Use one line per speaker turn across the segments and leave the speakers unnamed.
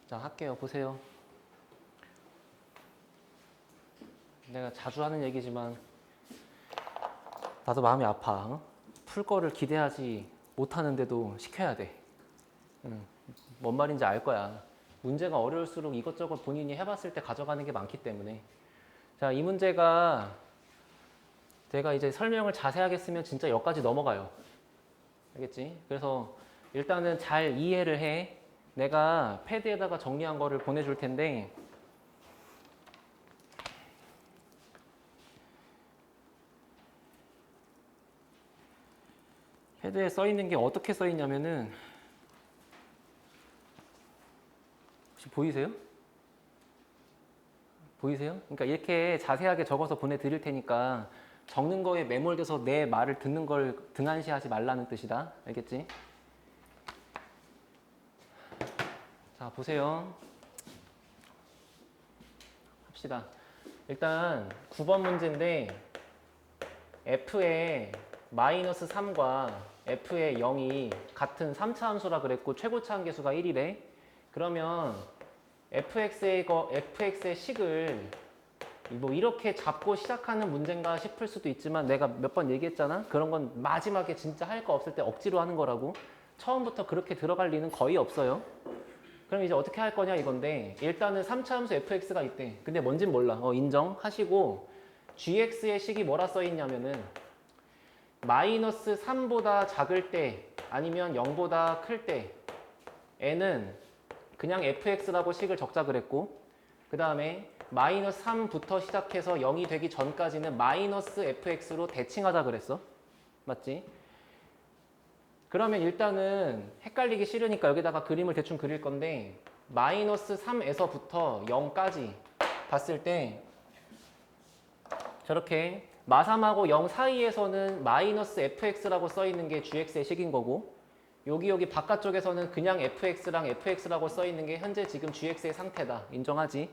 자, 할게요. 보세요. 내가 자주 하는 얘기지만 나도 마음이 아파. 어? 풀 거를 기대하지 못하는데도 시켜야 돼. 뭔 말인지 알 거야. 문제가 어려울수록 이것저것 본인이 해봤을 때 가져가는 게 많기 때문에. 자, 이 문제가 제가 이제 설명을 자세하게 쓰면 진짜 여기까지 넘어가요. 알겠지? 그래서 일단은 잘 이해를 해. 내가 패드에다가 정리한 거를 보내줄 텐데 패드에 써 있는 게 어떻게 써 있냐면은 혹시 보이세요? 보이세요? 그러니까 이렇게 자세하게 적어서 보내드릴 테니까 적는 거에 매몰돼서 내 말을 듣는 걸 등한시하지 말라는 뜻이다. 알겠지? 자, 보세요. 합시다. 일단 9번 문제인데 f의 마이너스 3과 f의 0이 같은 3차 함수라 그랬고 최고차 한계수가 1이래. 그러면 fx의 식을 뭐 이렇게 잡고 시작하는 문제인가 싶을 수도 있지만 내가 몇 번 얘기했잖아. 그런 건 마지막에 진짜 할 거 없을 때 억지로 하는 거라고. 처음부터 그렇게 들어갈 리는 거의 없어요. 그럼 이제 어떻게 할 거냐 이건데 일단은 3차 함수 fx가 있대. 근데 뭔진 몰라. 인정하시고 gx의 식이 뭐라 써 있냐면은 마이너스 3보다 작을 때 아니면 0보다 클 때 n은 그냥 fx라고 식을 적자 그랬고 그 다음에 마이너스 3부터 시작해서 0이 되기 전까지는 마이너스 fx로 대칭하자 그랬어. 맞지? 그러면 일단은 헷갈리기 싫으니까 여기다가 그림을 대충 그릴 건데 마이너스 3에서부터 0까지 봤을 때 저렇게 마3하고 0 사이에서는 마이너스 fx라고 써있는 게 gx의 식인 거고 여기 바깥쪽에서는 그냥 fx랑 fx라고 써있는 게 현재 지금 gx의 상태다. 인정하지?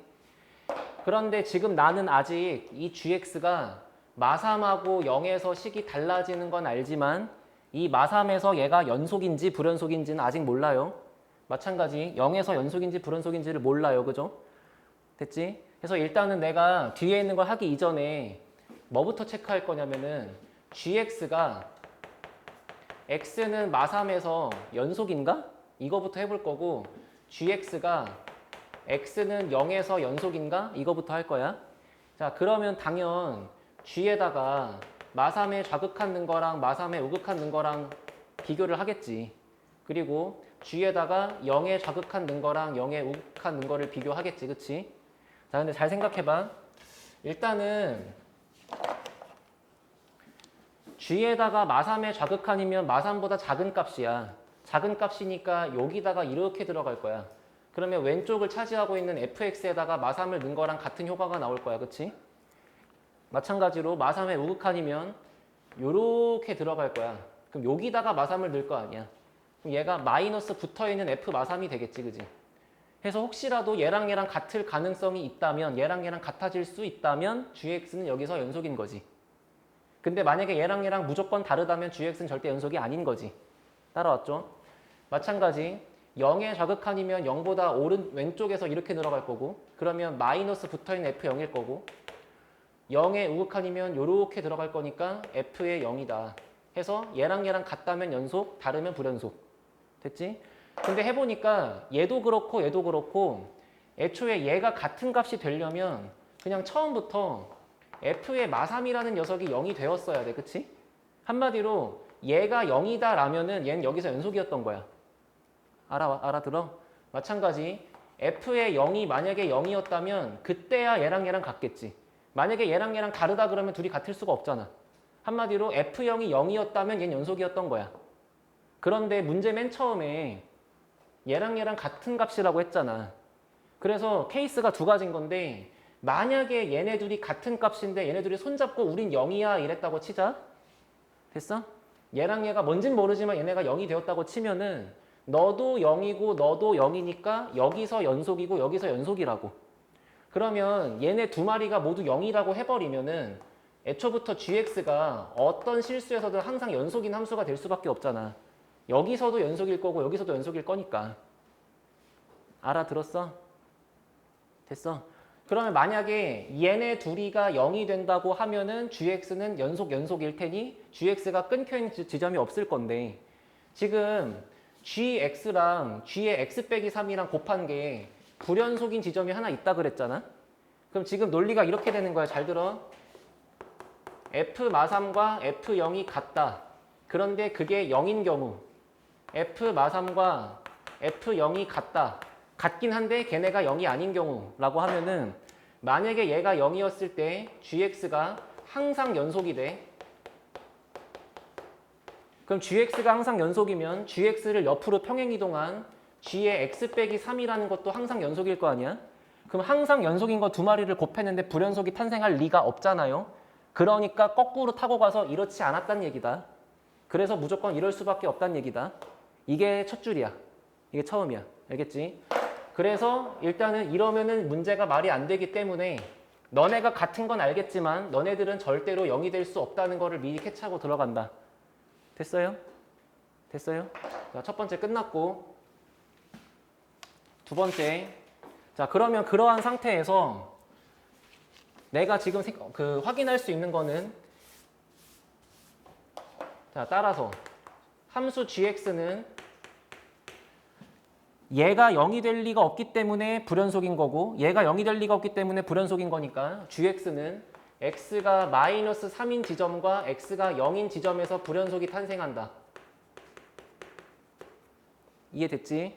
그런데 지금 나는 아직 이 gx가 마3하고 0에서 식이 달라지는 건 알지만 이 마3에서 얘가 연속인지 불연속인지는 아직 몰라요. 마찬가지 0에서 연속인지 불연속인지를 몰라요. 그죠? 됐지? 그래서 일단은 내가 뒤에 있는 걸 하기 이전에 뭐부터 체크할 거냐면은 gx가 x는 마3에서 연속인가? 이거부터 해볼 거고 gx가 x는 0에서 연속인가? 이거부터 할 거야. 자, 그러면 당연 g에다가 마3에 좌극한 능거랑 마3에 우극한 능거랑 비교를 하겠지. 그리고 g에다가 0에 좌극한 능거랑 0에 우극한 능거를 비교하겠지. 그치? 자, 근데 잘 생각해봐. 일단은 g에다가 마3에 좌극한이면 마3보다 작은 값이야. 작은 값이니까 여기다가 이렇게 들어갈 거야. 그러면 왼쪽을 차지하고 있는 fx에다가 마3을 넣은 거랑 같은 효과가 나올 거야. 그치? 마찬가지로 마3의 우극한이면 요렇게 들어갈 거야. 그럼 여기다가 마3을 넣을 거 아니야. 그럼 얘가 마이너스 붙어있는 f 마3이 되겠지. 그지? 해서 혹시라도 얘랑 같을 가능성이 있다면 얘랑 같아질 수 있다면 gx는 여기서 연속인 거지. 근데 만약에 얘랑 무조건 다르다면 gx는 절대 연속이 아닌 거지. 따라왔죠? 마찬가지 0의 좌극한이면 0보다 왼쪽에서 이렇게 늘어갈 거고 그러면 마이너스 붙어있는 f0일 거고 0의 우극한이면 이렇게 들어갈 거니까 f의 0이다. 해서 얘랑 같다면 연속, 다르면 불연속. 됐지? 근데 해보니까 얘도 그렇고 애초에 얘가 같은 값이 되려면 그냥 처음부터 f의 마3이라는 녀석이 0이 되었어야 돼. 그치? 한마디로 얘가 0이다 라면은 얘는 여기서 연속이었던 거야. 알아들어? 마찬가지 f의 0이 만약에 0이었다면 그때야 얘랑 같겠지. 만약에 얘랑 다르다 그러면 둘이 같을 수가 없잖아. 한마디로 f0이 0이었다면 얘는 연속이었던 거야. 그런데 문제 맨 처음에 얘랑 같은 값이라고 했잖아. 그래서 케이스가 두 가지인 건데 만약에 얘네 둘이 같은 값인데 얘네 둘이 손잡고 우린 0이야 이랬다고 치자. 됐어? 얘랑 얘가 뭔진 모르지만 얘네가 0이 되었다고 치면은 너도 0이고 너도 0이니까 여기서 연속이고 여기서 연속이라고. 그러면 얘네 두 마리가 모두 0이라고 해버리면은 애초부터 gx가 어떤 실수에서든 항상 연속인 함수가 될 수밖에 없잖아. 여기서도 연속일 거고 여기서도 연속일 거니까. 알아들었어? 됐어? 그러면 만약에 얘네 둘이가 0이 된다고 하면은 gx는 연속일 테니 gx가 끊겨있는 지점이 없을 건데 지금 gx랑 g의 x 빼기 3이랑 곱한 게 불연속인 지점이 하나 있다 그랬잖아? 그럼 지금 논리가 이렇게 되는 거야. 잘 들어. f 마3과 f0이 같다. 그런데 그게 0인 경우 f 마3과 f0이 같다. 같긴 한데 걔네가 0이 아닌 경우라고 하면은 만약에 얘가 0이었을 때 gx가 항상 연속이 돼. 그럼 gx가 항상 연속이면 gx를 옆으로 평행이동한 g의 x 빼기 3이라는 것도 항상 연속일 거 아니야? 그럼 항상 연속인 거 두 마리를 곱했는데 불연속이 탄생할 리가 없잖아요. 그러니까 거꾸로 타고 가서 이렇지 않았단 얘기다. 그래서 무조건 이럴 수밖에 없단 얘기다. 이게 첫 줄이야. 이게 처음이야. 알겠지? 그래서 일단은 이러면은 문제가 말이 안 되기 때문에 너네가 같은 건 알겠지만 너네들은 절대로 0이 될 수 없다는 거를 미리 캐치하고 들어간다. 됐어요? 됐어요? 자, 첫 번째 끝났고 두 번째. 자, 그러면 그러한 상태에서 내가 지금 확인할 수 있는 거는 자, 따라서 함수 gx는 얘가 0이 될 리가 없기 때문에 불연속인 거고 얘가 0이 될 리가 없기 때문에 불연속인 거니까 gx는 x가 마이너스 3인 지점과 x가 0인 지점에서 불연속이 탄생한다. 이해됐지?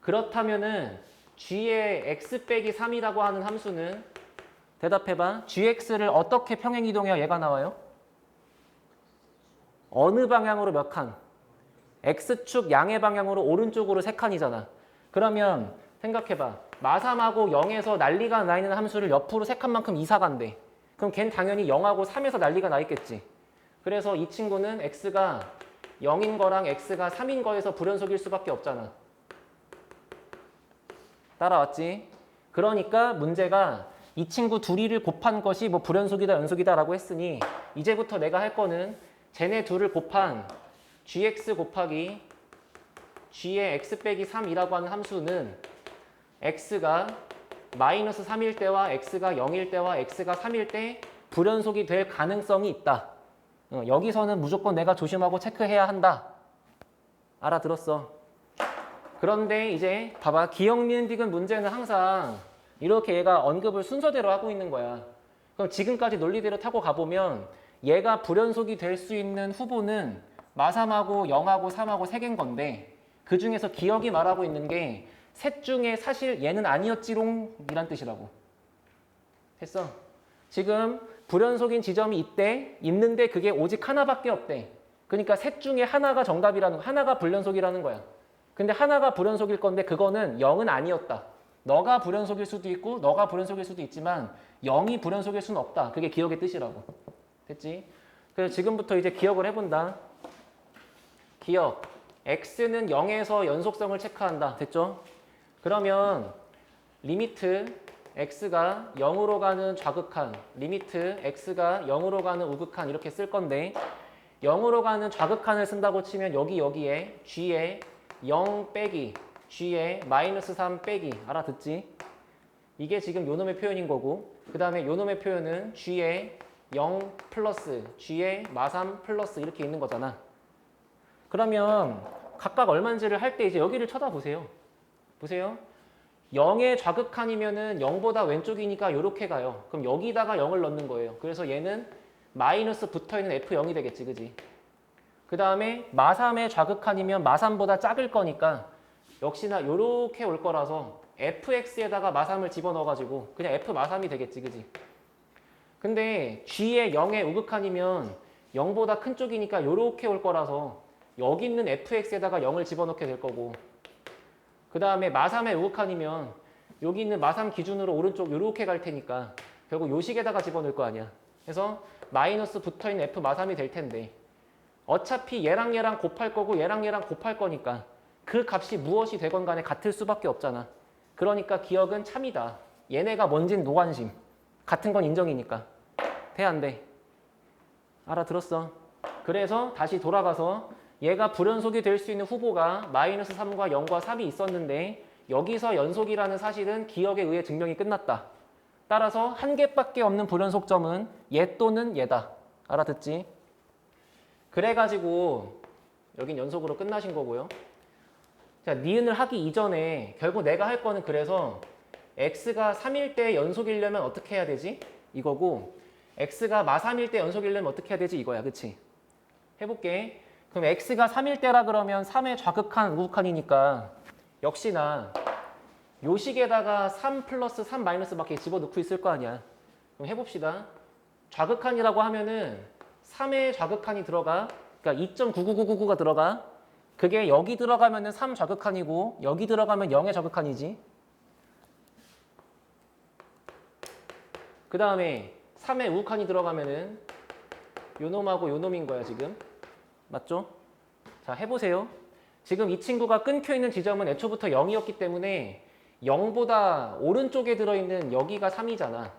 그렇다면은 g의 x 빼기 3이라고 하는 함수는 대답해봐. gx를 어떻게 평행이동해야 얘가 나와요? 어느 방향으로 몇 칸? x축 양의 방향으로 오른쪽으로 3칸이잖아. 그러면 생각해봐. 마3하고 0에서 난리가 나 있는 함수를 옆으로 3칸만큼 이사 간대. 그럼 걘 당연히 0하고 3에서 난리가 나 있겠지. 그래서 이 친구는 x가 0인 거랑 x가 3인 거에서 불연속일 수밖에 없잖아. 따라왔지? 그러니까 문제가 이 친구 둘이를 곱한 것이 뭐 불연속이다 연속이다 라고 했으니 이제부터 내가 할 거는 쟤네 둘을 곱한 gx 곱하기 g의 x 빼기 3이라고 하는 함수는 x가 마이너스 3일 때와 x가 0일 때와 x가 3일 때 불연속이 될 가능성이 있다. 여기서는 무조건 내가 조심하고 체크해야 한다. 알아들었어? 그런데 이제 봐봐. 기억, 니은, 디귿 문제는 항상 이렇게 얘가 언급을 순서대로 하고 있는 거야. 그럼 지금까지 논리대로 타고 가보면 얘가 불연속이 될 수 있는 후보는 마3하고 0하고 3하고 3개인 건데 그 중에서 기억이 말하고 있는 게 셋 중에 사실 얘는 아니었지롱 이란 뜻이라고. 됐어? 지금 불연속인 지점이 있는데 그게 오직 하나밖에 없대. 그러니까 셋 중에 하나가 정답이라는 거, 하나가 불연속이라는 거야. 근데 하나가 불연속일 건데 그거는 0은 아니었다. 너가 불연속일 수도 있고 너가 불연속일 수도 있지만 0이 불연속일 수는 없다. 그게 기억의 뜻이라고. 됐지? 그래서 지금부터 이제 기억을 해본다. 기억. x는 0에서 연속성을 체크한다. 됐죠? 그러면 리미트 x가 0으로 가는 좌극한, 리미트 x가 0으로 가는 우극한 이렇게 쓸 건데 0으로 가는 좌극한을 쓴다고 치면 여기에 g에 0 빼기 g에 마이너스 3 빼기 알아듣지? 이게 지금 요놈의 표현인 거고 그 다음에 요놈의 표현은 g에 0 플러스 g에 마3 플러스 이렇게 있는 거잖아. 그러면 각각 얼마인지를 할 때 이제 여기를 쳐다보세요. 보세요. 0의 좌극한이면은 0보다 왼쪽이니까 이렇게 가요. 그럼 여기다가 0을 넣는 거예요. 그래서 얘는 마이너스 붙어있는 F0이 되겠지. 그지? 그 다음에 마3의 좌극한이면 마3보다 작을 거니까 역시나 이렇게 올 거라서 fx에다가 마3을 집어넣어가지고 그냥 f 마3이 되겠지. 그지? 근데 g의 0의 우극한이면 0보다 큰 쪽이니까 이렇게 올 거라서 여기 있는 fx에다가 0을 집어넣게 될 거고 그 다음에 마3의 우극한이면 여기 있는 마3 기준으로 오른쪽 이렇게 갈 테니까 결국 요 식에다가 집어넣을 거 아니야. 그래서 마이너스 붙어있는 f 마3이 될 텐데 어차피 얘랑 곱할 거고 얘랑 곱할 거니까 그 값이 무엇이 되건 간에 같을 수밖에 없잖아. 그러니까 기억은 참이다. 얘네가 뭔진 노관심. 같은 건 인정이니까. 돼 안 돼? 알아들었어? 그래서 다시 돌아가서 얘가 불연속이 될 수 있는 후보가 마이너스 3과 0과 3이 있었는데 여기서 연속이라는 사실은 기억에 의해 증명이 끝났다. 따라서 한 개밖에 없는 불연속점은 얘 또는 얘다. 알아듣지? 그래가지고 여긴 연속으로 끝나신 거고요. 자, 니은을 하기 이전에 결국 내가 할 거는 그래서 x가 3일 때 연속이려면 어떻게 해야 되지? 이거고 x가 마3일 때 연속이려면 어떻게 해야 되지? 이거야. 그치? 해볼게. 그럼 x가 3일 때라 그러면 3의 좌극한 우극한이니까 역시나 요 식에다가 3 플러스 3 마이너스 밖에 집어넣고 있을 거 아니야. 그럼 해봅시다. 좌극한이라고 하면은 3의 좌극한이 들어가. 그러니까 2.99999가 들어가. 그게 여기 들어가면은 3 좌극한이고 여기 들어가면 0의 좌극한이지. 그 다음에 3의 우극한이 들어가면은 요 놈하고 요 놈인 거야 지금. 맞죠? 자, 해보세요. 지금 이 친구가 끊겨있는 지점은 애초부터 0이었기 때문에 0보다 오른쪽에 들어있는 여기가 3이잖아.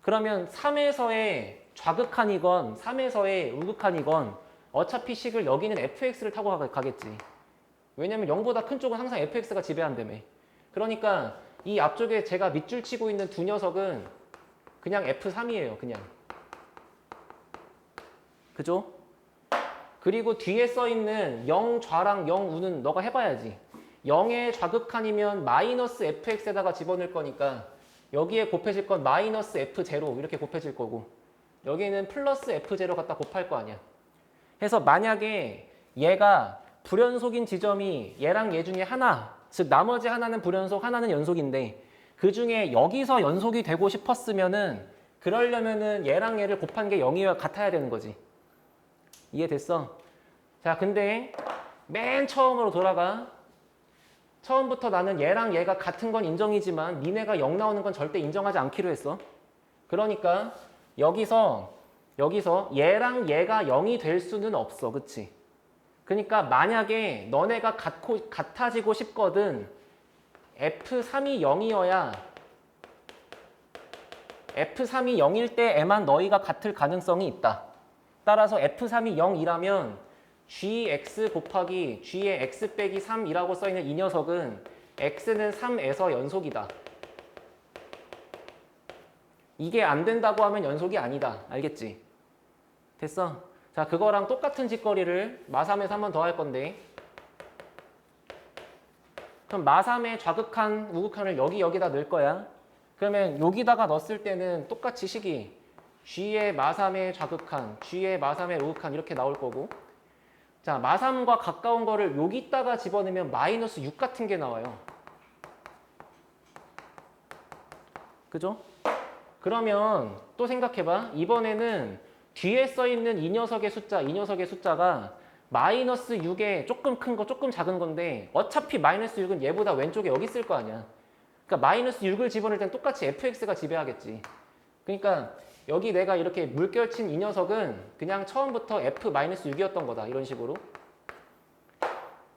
그러면 3에서의 좌극한이건 3에서의 우극한이건 어차피 식을 여기는 fx를 타고 가겠지. 왜냐면 0보다 큰 쪽은 항상 fx가 지배한다며. 그러니까 이 앞쪽에 제가 밑줄 치고 있는 두 녀석은 그냥 f3이에요. 그냥. 그죠? 그리고 뒤에 써있는 0 좌랑 0 우는 너가 해봐야지. 0의 좌극한이면 마이너스 fx에다가 집어넣을 거니까 여기에 곱해질 건 마이너스 f0 이렇게 곱해질 거고 여기는 플러스 f0 갖다 곱할 거 아니야. 해서 만약에 얘가 불연속인 지점이 얘랑 얘 중에 하나, 즉 나머지 하나는 불연속, 하나는 연속인데 그 중에 여기서 연속이 되고 싶었으면은 그러려면은 얘랑 얘를 곱한 게 0이어야 같아야 되는 거지. 이해됐어? 자, 근데 맨 처음으로 돌아가. 처음부터 나는 얘랑 얘가 같은 건 인정이지만 니네가 0 나오는 건 절대 인정하지 않기로 했어. 그러니까 여기서 얘랑 얘가 0이 될 수는 없어. 그치? 그러니까 만약에 너네가 같아지고 싶거든 F3이 0이어야 F3이 0일 때에만 너희가 같을 가능성이 있다. 따라서 F3이 0이라면 gx 곱하기 g의 x 빼기 3이라고 써있는 이 녀석은 x는 3에서 연속이다. 이게 안 된다고 하면 연속이 아니다. 알겠지? 됐어? 자, 그거랑 똑같은 짓거리를 마3에서 한 번 더 할 건데 그럼 마3의 좌극한, 우극한을 여기다 넣을 거야. 그러면 여기다가 넣었을 때는 똑같이 식이 g의 마3의 좌극한, g의 마3의 우극한 이렇게 나올 거고 자, 마3과 가까운 거를 여기다가 집어넣으면 마이너스 6 같은 게 나와요. 그죠? 그러면 또 생각해봐. 이번에는 뒤에 써있는 이 녀석의 숫자가 마이너스 6에 조금 큰 거, 조금 작은 건데 어차피 마이너스 6은 얘보다 왼쪽에 여기 있을 거 아니야. 그러니까 마이너스 6을 집어넣을 땐 똑같이 fx가 지배하겠지. 그러니까 여기 내가 이렇게 물결친 이 녀석은 그냥 처음부터 f-6이었던 거다. 이런 식으로.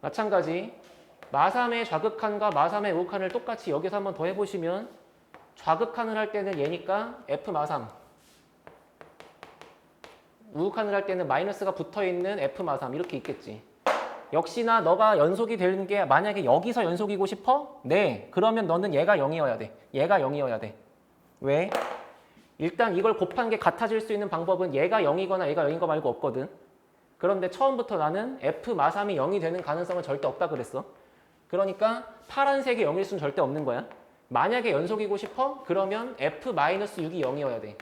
마찬가지 마3의 좌극한과 마3의 우극한을 똑같이 여기서 한번 더 해보시면 좌극한을 할 때는 얘니까 f-3 우극한을 할 때는 마이너스가 붙어있는 f-3 이렇게 있겠지. 역시나 너가 연속이 되는 게 만약에 여기서 연속이고 싶어? 네. 그러면 너는 얘가 0이어야 돼. 얘가 0이어야 돼. 왜? 일단 이걸 곱한 게 같아질 수 있는 방법은 얘가 0이거나 얘가 0인 거 말고 없거든. 그런데 처음부터 나는 f-3이 0이 되는 가능성은 절대 없다 그랬어. 그러니까 파란색이 0일 수는 절대 없는 거야. 만약에 연속이고 싶어? 그러면 f-6이 0이어야 돼.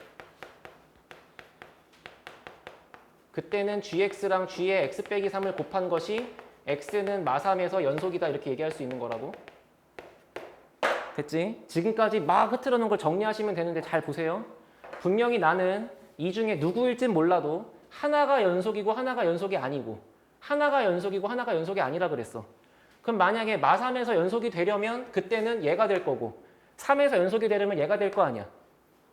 그때는 gx랑 g의 x 빼기 3을 곱한 것이 x는 마3에서 연속이다 이렇게 얘기할 수 있는 거라고. 됐지? 지금까지 막 흐트러 놓은 걸 정리하시면 되는데 잘 보세요. 분명히 나는 이 중에 누구일진 몰라도 하나가 연속이고 하나가 연속이 아니고 하나가 연속이고 하나가 연속이 아니라 그랬어. 그럼 만약에 마3에서 연속이 되려면 그때는 얘가 될 거고 3에서 연속이 되려면 얘가 될 거 아니야.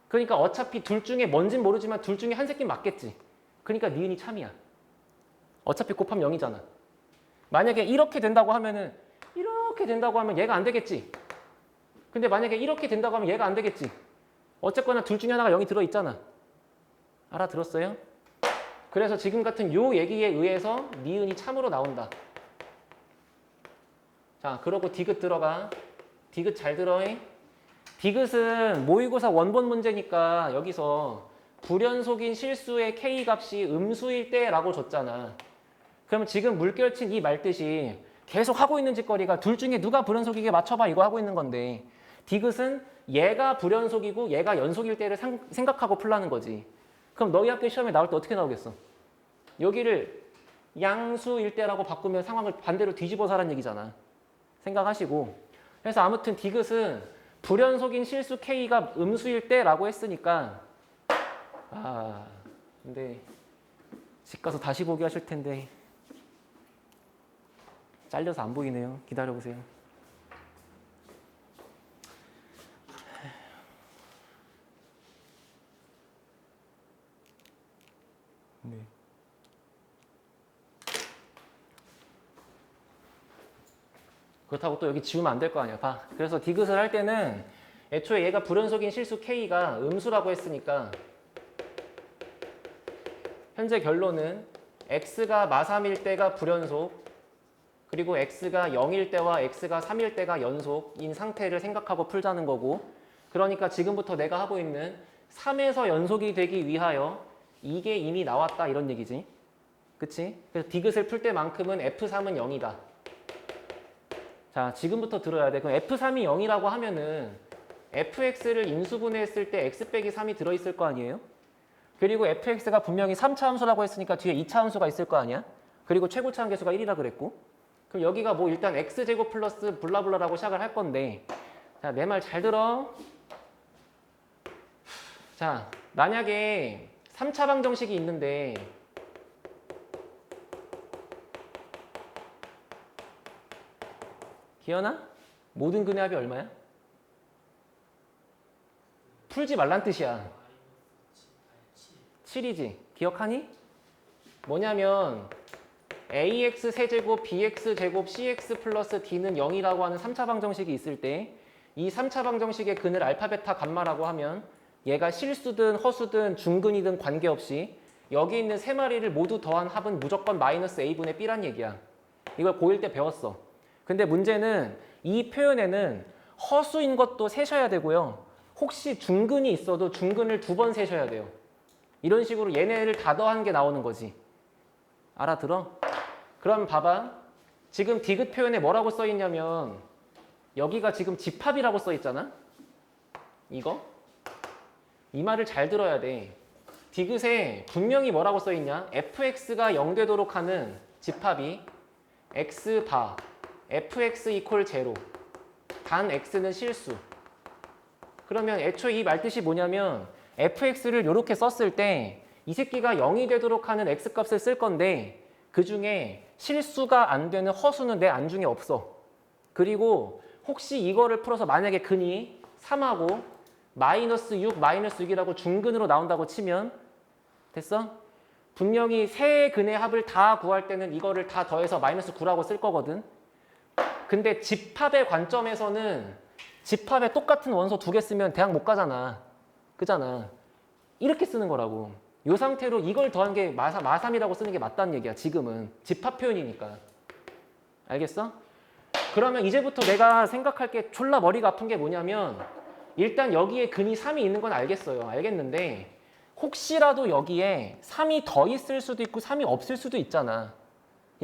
그러니까 어차피 둘 중에 뭔진 모르지만 둘 중에 한 새끼 맞겠지. 그러니까 니은이 참이야. 어차피 곱하면 0이잖아. 만약에 이렇게 된다고 하면은 이렇게 된다고 하면 얘가 안 되겠지. 근데 만약에 이렇게 된다고 하면 얘가 안 되겠지. 어쨌거나 둘 중에 하나가 0이 들어있잖아. 알아들었어요? 그래서 지금 같은 요 얘기에 의해서 니은이 참으로 나온다. 자, 그러고 디귿 들어가. 디귿 잘 들어. 디귿은 모의고사 원본 문제니까 여기서 불연속인 실수의 K 값이 음수일 때라고 줬잖아. 그러면 지금 물결친 이 말뜻이 계속 하고 있는 짓거리가 둘 중에 누가 불연속이게 맞춰봐 이거 하고 있는 건데 디귿은 얘가 불연속이고 얘가 연속일 때를 생각하고 풀라는 거지. 그럼 너희 학교 시험에 나올 때 어떻게 나오겠어? 여기를 양수일 때라고 바꾸면 상황을 반대로 뒤집어서 하라는 얘기잖아. 생각하시고. 그래서 아무튼 디귿은 불연속인 실수 K가 음수일 때라고 했으니까 근데 집 가서 다시 보기 하실 텐데 잘려서 안 보이네요. 기다려보세요. 네. 그렇다고 또 여기 지우면 안 될 거 아니야. 봐. 그래서 디귿을 할 때는 애초에 얘가 불연속인 실수 K가 음수라고 했으니까 현재 결론은 X가 마3일 때가 불연속 그리고 X가 0일 때와 X가 3일 때가 연속인 상태를 생각하고 풀자는 거고 그러니까 지금부터 내가 하고 있는 3에서 연속이 되기 위하여 이게 이미 나왔다 이런 얘기지. 그치? 그래서 디귿을 풀 때만큼은 F3은 0이다. 자, 지금부터 들어야 돼. 그럼 F3이 0이라고 하면은 fx를 인수분해했을 때 x 빼기 3이 들어있을 거 아니에요? 그리고 fx가 분명히 3차 함수라고 했으니까 뒤에 2차 함수가 있을 거 아니야? 그리고 최고차 함계수가 1이라 그랬고 그럼 여기가 뭐 일단 x제곱 플러스 블라블라라고 시작을 할 건데 자, 내 말 잘 들어. 자, 만약에 3차 방정식이 있는데 기현아? 모든 근의 합이 얼마야? 풀지 말란 뜻이야. 7이지. 기억하니? 뭐냐면 ax 세제곱 bx 제곱 cx 플러스 d는 0이라고 하는 3차 방정식이 있을 때 이 3차 방정식의 근을 알파, 베타, 감마라고 하면 얘가 실수든 허수든 중근이든 관계없이 여기 있는 세 마리를 모두 더한 합은 무조건 마이너스 a분의 b란 얘기야. 이걸 고1 때 배웠어. 근데 문제는 이 표현에는 허수인 것도 세셔야 되고요. 혹시 중근이 있어도 중근을 2번 세셔야 돼요. 이런 식으로 얘네를 다 더한 게 나오는 거지. 알아들어? 그럼 봐봐. 지금 디귿 표현에 뭐라고 써 있냐면 여기가 지금 집합이라고 써 있잖아. 이거? 이 말을 잘 들어야 돼. 디귿에 분명히 뭐라고 써 있냐? fx가 0 되도록 하는 집합이 x바 fx 이퀄 0 단 x는 실수. 그러면 애초에 이 말뜻이 뭐냐면 fx를 이렇게 썼을 때 이 새끼가 0이 되도록 하는 x값을 쓸 건데 그 중에 실수가 안 되는 허수는 내 안중에 없어. 그리고 혹시 이거를 풀어서 만약에 근이 3하고 마이너스 6, 마이너스 6이라고 중근으로 나온다고 치면 됐어? 분명히 세 근의 합을 다 구할 때는 이거를 다 더해서 마이너스 9라고 쓸 거거든. 근데 집합의 관점에서는 집합에 똑같은 원소 2개 쓰면 대학 못 가잖아. 그잖아. 이렇게 쓰는 거라고. 이 상태로 이걸 더한 게 마3이라고 쓰는 게 맞다는 얘기야. 지금은. 집합 표현이니까. 알겠어? 그러면 이제부터 내가 생각할 게 졸라 머리가 아픈 게 뭐냐면 일단 여기에 근이 3이 있는 건 알겠어요. 알겠는데 혹시라도 여기에 3이 더 있을 수도 있고 3이 없을 수도 있잖아.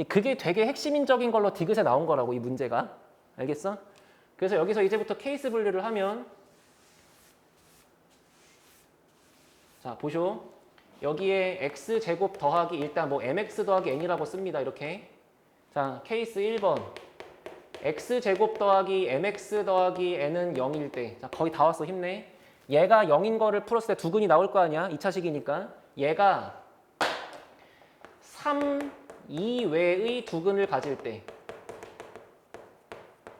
그게 되게 핵심적인 걸로 디귿에 나온 거라고 이 문제가. 알겠어? 그래서 여기서 이제부터 케이스 분류를 하면 자 보쇼. 여기에 x제곱 더하기 일단 뭐 mx 더하기 n이라고 씁니다. 이렇게. 자 케이스 1번 x제곱 더하기 mx 더하기 n은 0일 때. 자 거의 다 왔어. 힘내. 얘가 0인 거를 풀었을 때 두 근이 나올 거 아니야. 2차식이니까. 얘가 3 이외의 두 근을 가질 때.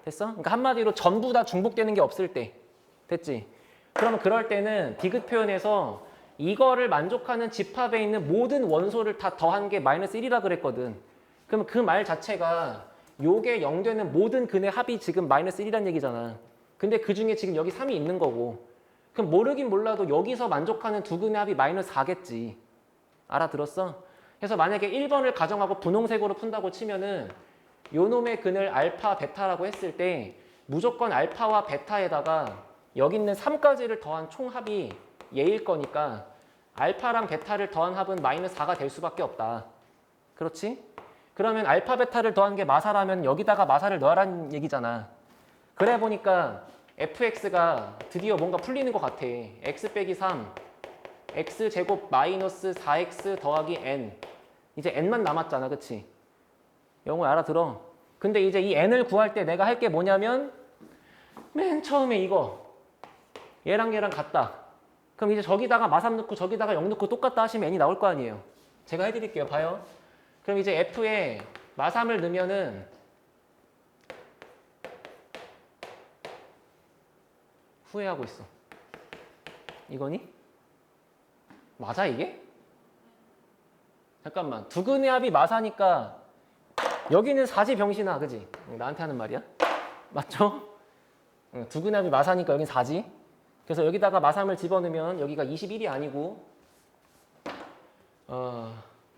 됐어? 그러니까 한마디로 전부 다 중복되는 게 없을 때. 됐지? 그러면 그럴 때는 디귿 표현에서 이거를 만족하는 집합에 있는 모든 원소를 다 더한 게 마이너스 1이라 그랬거든. 그럼 그 말 자체가 요게 0 되는 모든 근의 합이 지금 마이너스 1이란 얘기잖아. 근데 그 중에 지금 여기 3이 있는 거고. 그럼 모르긴 몰라도 여기서 만족하는 두 근의 합이 마이너스 4겠지. 알아들었어? 그래서 만약에 1번을 가정하고 분홍색으로 푼다고 치면은 요 놈의 근을 알파, 베타라고 했을 때 무조건 알파와 베타에다가 여기 있는 3까지를 더한 총합이 얘일 거니까 알파랑 베타를 더한 합은 마이너스 4가 될 수밖에 없다. 그렇지? 그러면 알파, 베타를 더한 게 마사라면 여기다가 마사를 넣으라는 얘기잖아. 그래 보니까 fx가 드디어 뭔가 풀리는 것 같아. x 빼기 3, x제곱 마이너스 4x 더하기 n. 이제 n만 남았잖아. 그치? 영어 알아들어. 근데 이제 이 n을 구할 때 내가 할 게 뭐냐면 맨 처음에 이거 얘랑 얘랑 같다. 그럼 이제 저기다가 마3 넣고 저기다가 0 넣고 똑같다 하시면 n이 나올 거 아니에요. 제가 해드릴게요. 봐요. 그럼 이제 f에 마3을 넣으면은 후회하고 있어. 이거니? 맞아 이게? 잠깐만. 두근의 합이 마사니까 여기는 4지 병신아. 그지? 나한테 하는 말이야? 맞죠? 두근의 합이 마사니까 여긴 4지. 그래서 여기다가 마3을 집어넣으면 여기가 21이 아니고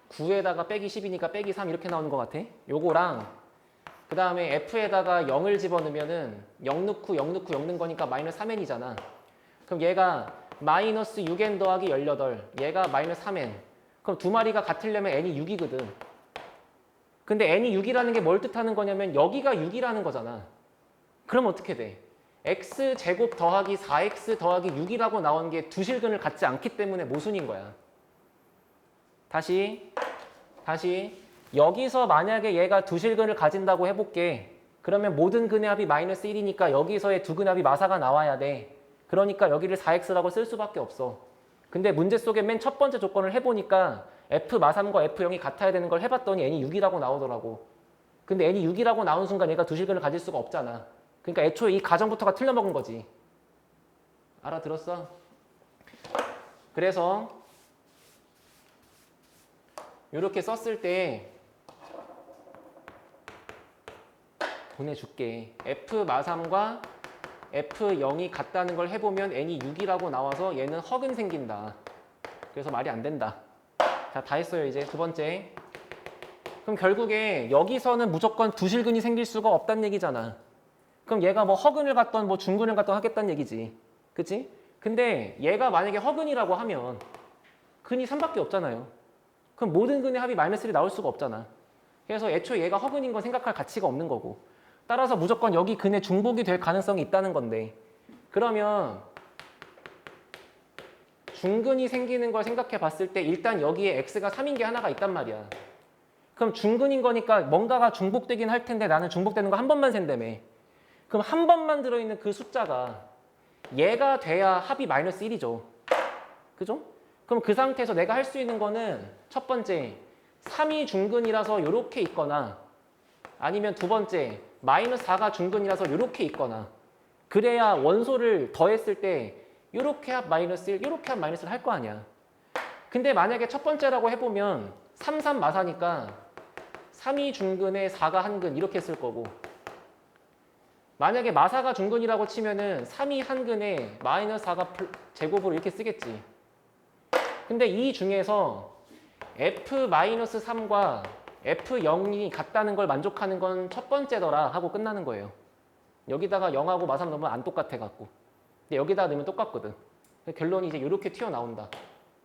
9에다가 빼기 10이니까 빼기 3 이렇게 나오는 것 같아. 요거랑 그 다음에 f에다가 0을 집어넣으면은 0 넣고 0 넣고 0 넣은 거니까 마이너스 3n이잖아. 그럼 얘가 마이너스 6n 더하기 18, 얘가 마이너스 3n. 그럼 두 마리가 같으려면 n이 6이거든. 근데 n이 6이라는 게 뭘 뜻하는 거냐면 여기가 6이라는 거잖아. 그럼 어떻게 돼? x제곱 더하기 4x 더하기 6이라고 나온 게 두 실근을 갖지 않기 때문에 모순인 거야. 다시 여기서 만약에 얘가 두 실근을 가진다고 해볼게. 그러면 모든 근의 합이 마이너스 1이니까 여기서의 두 근의 합이 마사가 나와야 돼. 그러니까 여기를 4x라고 쓸 수밖에 없어. 근데 문제 속에 맨 첫 번째 조건을 해보니까 f 마3과 f0이 같아야 되는 걸 해봤더니 n이 6이라고 나오더라고. 근데 n이 6이라고 나온 순간 얘가 두 실근을 가질 수가 없잖아. 그러니까 애초에 이 가정부터가 틀려먹은 거지. 알아들었어? 그래서 이렇게 썼을 때 보내줄게. f 마3과 f0이 같다는 걸 해보면 n이 6이라고 나와서 얘는 허근 생긴다. 그래서 말이 안 된다. 자, 다 했어요. 이제 두 번째. 그럼 결국에 여기서는 무조건 두 실근이 생길 수가 없다는 얘기잖아. 그럼 얘가 뭐 허근을 갖던 뭐 중근을 갖던 하겠다는 얘기지. 그치? 근데 얘가 만약에 허근이라고 하면 근이 3밖에 없잖아요. 그럼 모든 근의 합이 마이너스 1이 나올 수가 없잖아. 그래서 애초에 얘가 허근인 건 생각할 가치가 없는 거고. 따라서 무조건 여기 근의 중복이 될 가능성이 있다는 건데. 그러면 중근이 생기는 걸 생각해 봤을 때 일단 여기에 x가 3인 게 하나가 있단 말이야. 그럼 중근인 거니까 뭔가가 중복되긴 할 텐데 나는 중복되는 거 한 번만 센다며. 그럼 한 번만 들어있는 그 숫자가 얘가 돼야 합이 마이너스 1이죠. 그죠? 그럼 그 상태에서 내가 할 수 있는 거는 첫 번째 3이 중근이라서 이렇게 있거나 아니면 두 번째 마이너스 4가 중근이라서 이렇게 있거나 그래야 원소를 더했을 때 이렇게 합 마이너스 1, 이렇게 합 마이너스 1 할 거 아니야. 근데 만약에 첫 번째라고 해보면 3, 3 마사니까 3이 중근에 4가 한근 이렇게 쓸 거고 만약에 마사가 중근이라고 치면은 3이 한근에 마이너스 4가 제곱으로 이렇게 쓰겠지. 근데 이 중에서 f-3과 f0이 같다는 걸 만족하는 건 첫 번째더라 하고 끝나는 거예요. 여기다가 0하고 마3 넣으면 안 똑같아 갖고. 근데 여기다가 넣으면 똑같거든. 결론이 이제 이렇게 튀어나온다.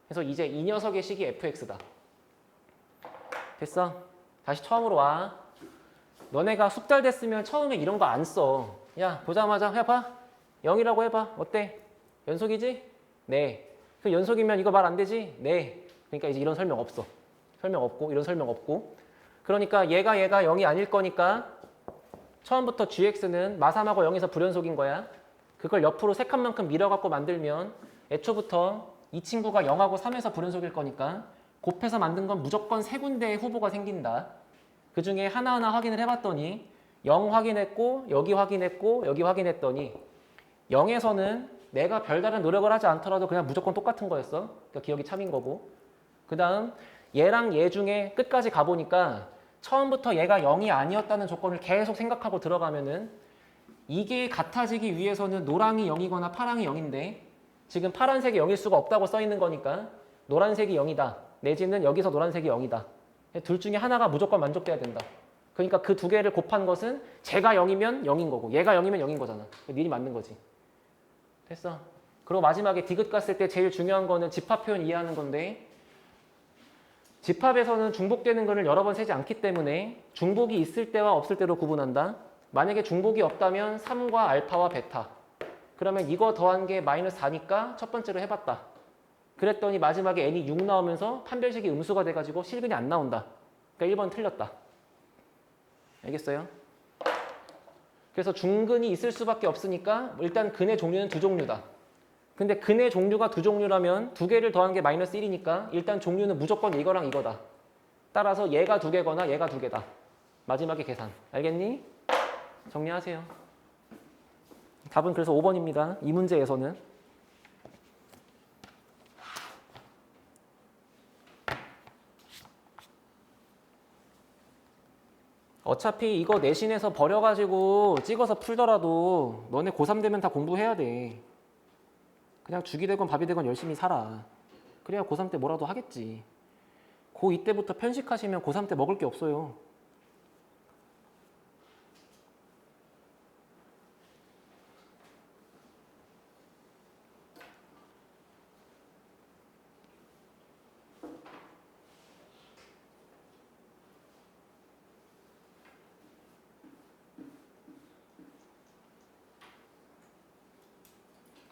그래서 이제 이 녀석의 식이 fx다. 됐어? 다시 처음으로 와. 너네가 숙달 됐으면 처음에 이런 거 안 써. 야, 보자마자 해봐. 0이라고 해봐. 어때? 연속이지? 네. 그 연속이면 이거 말 안 되지? 네. 그러니까 이제 이런 설명 없어. 설명 없고 이런 설명 없고. 그러니까 얘가 0이 아닐 거니까 처음부터 gx는 마3하고 0에서 불연속인 거야. 그걸 옆으로 세 칸만큼 밀어갖고 만들면 애초부터 이 친구가 0하고 3에서 불연속일 거니까 곱해서 만든 건 무조건 세 군데의 후보가 생긴다. 그 중에 하나하나 확인을 해봤더니 0 확인했고 여기 확인했고 여기 확인했더니 0에서는 내가 별다른 노력을 하지 않더라도 그냥 무조건 똑같은 거였어. 그러니까 기억이 참인 거고. 그 다음 얘랑 얘 중에 끝까지 가보니까 처음부터 얘가 0이 아니었다는 조건을 계속 생각하고 들어가면은 이게 같아지기 위해서는 노랑이 0이거나 파랑이 0인데 지금 파란색이 0일 수가 없다고 써 있는 거니까 노란색이 0이다. 내지는 여기서 노란색이 0이다. 둘 중에 하나가 무조건 만족돼야 된다. 그러니까 그 두 개를 곱한 것은 쟤가 0이면 0인 거고 얘가 0이면 0인 거잖아. 미리 맞는 거지. 됐어. 그리고 마지막에 디귿 갔을 때 제일 중요한 거는 집합 표현 이해하는 건데 집합에서는 중복되는 거를 여러 번 세지 않기 때문에 중복이 있을 때와 없을 때로 구분한다. 만약에 중복이 없다면 3과 알파와 베타. 그러면 이거 더한 게 마이너스 4니까 첫 번째로 해봤다. 그랬더니 마지막에 n이 6 나오면서 판별식이 음수가 돼가지고 실근이 안 나온다. 그러니까 1번 틀렸다. 알겠어요? 그래서 중근이 있을 수밖에 없으니까 일단 근의 종류는 두 종류다. 근데 근의 종류가 두 종류라면 두 개를 더한 게 마이너스 1이니까 일단 종류는 무조건 이거랑 이거다. 따라서 얘가 두 개거나 얘가 두 개다. 마지막에 계산. 알겠니? 정리하세요. 답은 그래서 5번입니다. 이 문제에서는. 어차피 이거 내신에서 버려가지고 찍어서 풀더라도 너네 고3 되면 다 공부해야 돼. 그냥 죽이 되건 밥이 되건 열심히 살아. 그래야 고3 때 뭐라도 하겠지. 고2 때부터 편식하시면 고3 때 먹을 게 없어요.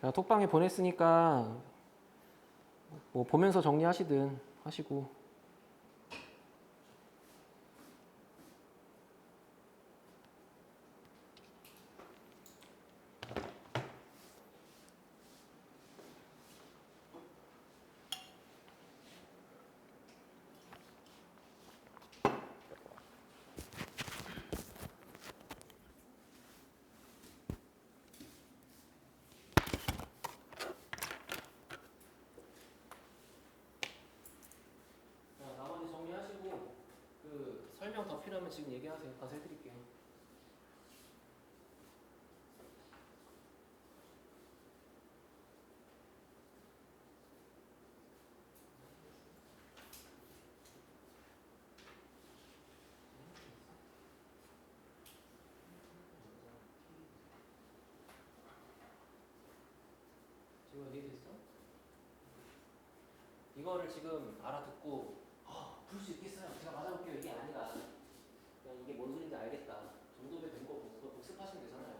제가 톡방에 보냈으니까 뭐 보면서 정리하시든 하시고. 나머지 정리하시고 그 설명 더 필요하면 지금 얘기하세요. 가서 해드릴게요. 지금 이해됐어? 이거를 지금 알아듣고 풀 수 있겠어요? 제가 맞아볼게요. 이게 아니라 그냥 이게 뭔 소리인지 알겠다 정도면 된 거고 그거 복습하시면 되잖아요.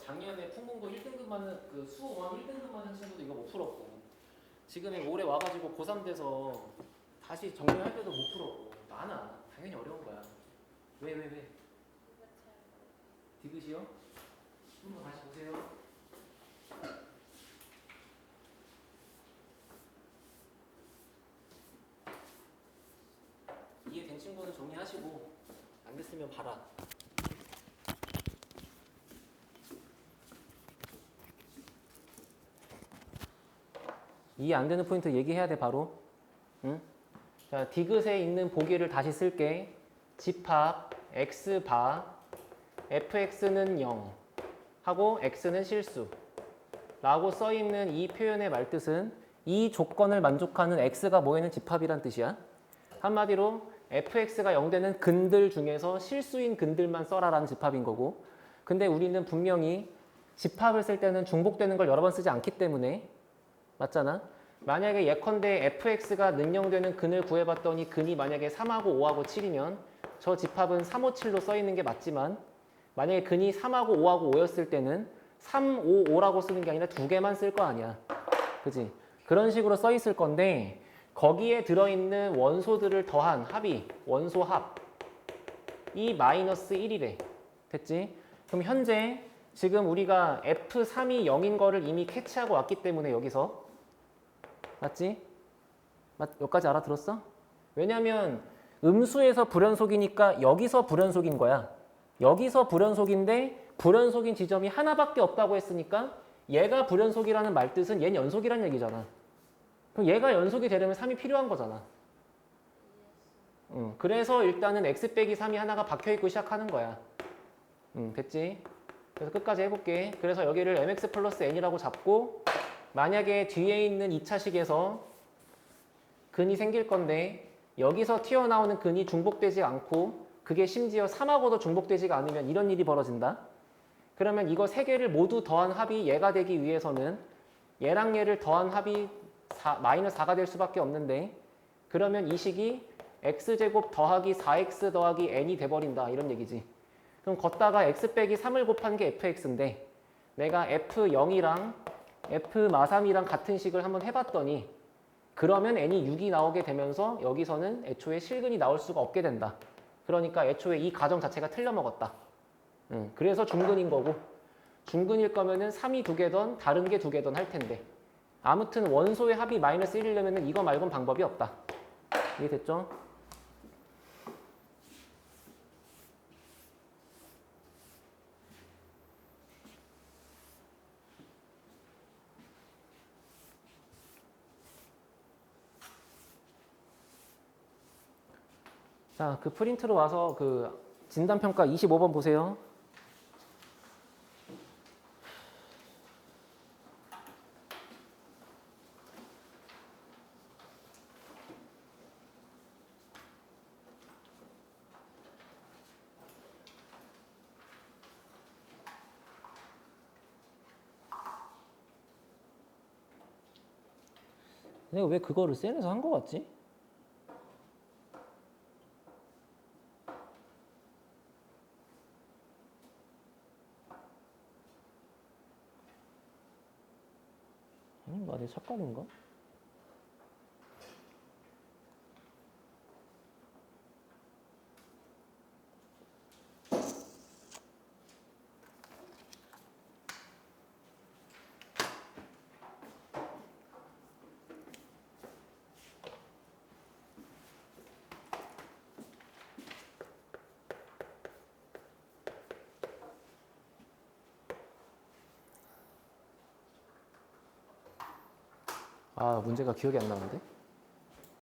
작년에 풍문고 1등급만은 그 수원 1등급만은 친구도 이거 못 풀었고 지금 올해 와가지고 고3 돼서 다시 정리할 때도 못 풀었고 많아. 당연히 어려운 거야. 왜? 디귿이요? 한번 다시 보세요. 이해된 친구는 정리하시고 안 됐으면 봐라. 이해 안 되는 포인트 얘기해야 돼 바로. 응? 자, 디귿에 있는 보기를 다시 쓸게. 집합 x바 fx는 0 하고 x는 실수 라고 써있는 이 표현의 말뜻은 이 조건을 만족하는 x가 뭐에는 집합이란 뜻이야. 한마디로 fx가 0 되는 근들 중에서 실수인 근들만 써라라는 집합인 거고, 근데 우리는 분명히 집합을 쓸 때는 중복되는 걸 여러 번 쓰지 않기 때문에 맞잖아. 만약에 예컨대 fx가 능령되는 근을 구해봤더니 근이 만약에 3하고 5하고 7이면 저 집합은 3, 5, 7로 써있는 게 맞지만 만약에 근이 3하고 5하고 5였을 때는 3, 5, 5라고 쓰는 게 아니라 두 개만 쓸 거 아니야. 그지? 그런 식으로 써있을 건데 거기에 들어있는 원소들을 더한 합이 원소 합 이 마이너스 1이래. 됐지? 그럼 현재 지금 우리가 F3이 0인 거를 이미 캐치하고 왔기 때문에 여기서 맞지? 여기까지 알아들었어? 왜냐면 음수에서 불연속이니까 여기서 불연속인 거야. 여기서 불연속인데 불연속인 지점이 하나밖에 없다고 했으니까 얘가 불연속이라는 말뜻은 얘는 연속이란 얘기잖아. 그럼 얘가 연속이 되려면 3이 필요한 거잖아. 그래서 일단은 x 빼기 3이 하나가 박혀있고 시작하는 거야. 됐지? 그래서 끝까지 해볼게. 그래서 여기를 mx 플러스 n이라고 잡고 만약에 뒤에 있는 2차식에서 근이 생길 건데 여기서 튀어나오는 근이 중복되지 않고 그게 심지어 3하고도 중복되지가 않으면 이런 일이 벌어진다. 그러면 이거 세 개를 모두 더한 합이 얘가 되기 위해서는 얘랑 얘를 더한 합이 마이너스 4가 될 수밖에 없는데 그러면 이 식이 x제곱 더하기 4x 더하기 n이 돼버린다 이런 얘기지. 그럼 걷다가 x 빼기 3을 곱한 게 fx인데 내가 f0이랑 f마3이랑 같은 식을 한번 해봤더니 그러면 n이 6이 나오게 되면서 여기서는 애초에 실근이 나올 수가 없게 된다. 그러니까 애초에 이 가정 자체가 틀려먹었다. 그래서 중근인 거고 중근일 거면은 3이 두 개던 다른 게 두 개던 할 텐데 아무튼 원소의 합이 마이너스 1이려면 이거 말고는 방법이 없다. 이해됐죠? 자, 그 프린트로 와서 그 진단평가 25번 보세요. 내가 왜 그거를 셀에서 한 거 같지? 아닌가? 내 착각인가? 아, 문제가 기억이 안 나는데?